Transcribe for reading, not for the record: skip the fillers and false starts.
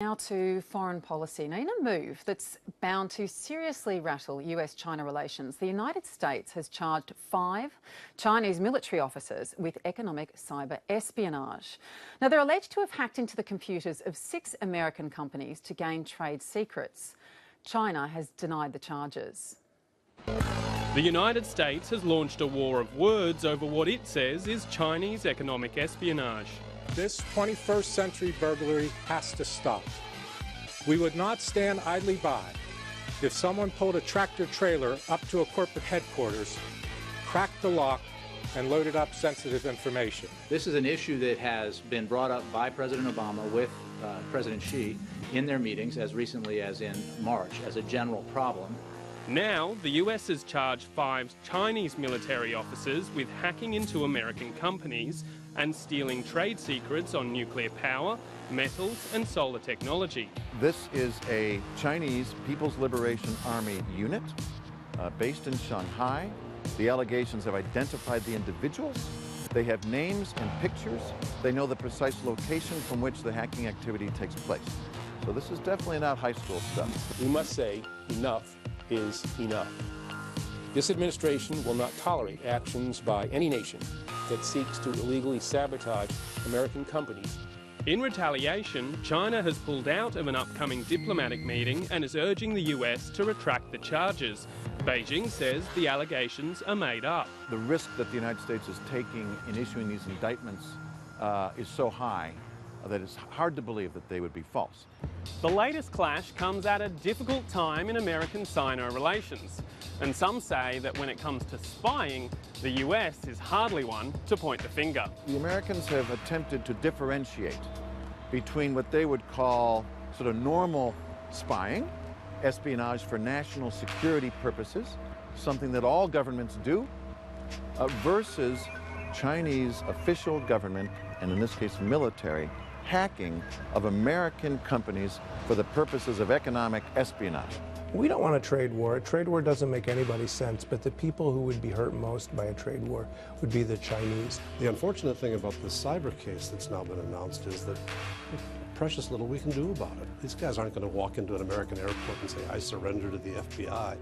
Now to foreign policy. Now, in a move that's bound to seriously rattle US-China relations, the United States has charged 5 Chinese military officers with economic cyber espionage. Now, they're alleged to have hacked into the computers of 6 American companies to gain trade secrets. China has denied the charges. The United States has launched a war of words over what it says is Chinese economic espionage. This 21st century burglary has to stop. We would not stand idly by if someone pulled a tractor trailer up to a corporate headquarters, cracked the lock, and loaded up sensitive information. This is an issue that has been brought up by President Obama with President Xi in their meetings as recently as in March as a general problem. Now, the US has charged 5 Chinese military officers with hacking into American companies and stealing trade secrets on nuclear power, metals and solar technology. This is a Chinese People's Liberation Army unit based in Shanghai. The allegations have identified the individuals. They have names and pictures. They know the precise location from which the hacking activity takes place. So this is definitely not high school stuff. We must say enough is enough. This administration will not tolerate actions by any nation that seeks to illegally sabotage American companies. In retaliation, China has pulled out of an upcoming diplomatic meeting and is urging the US to retract the charges. Beijing says the allegations are made up. The risk that the United States is taking in issuing these indictments is so high that it's hard to believe that they would be false. The latest clash comes at a difficult time in American-Sino relations, and some say that when it comes to spying, the US is hardly one to point the finger. The Americans have attempted to differentiate between what they would call sort of normal spying, espionage for national security purposes, something that all governments do, versus Chinese official government, and in this case military, hacking of American companies for the purposes of economic espionage. We don't want a trade war. A trade war doesn't make any sense, but the people who would be hurt most by a trade war would be the Chinese. The unfortunate thing about the cyber case that's now been announced is that precious little we can do about it. These guys aren't going to walk into an American airport and say, I surrender to the FBI.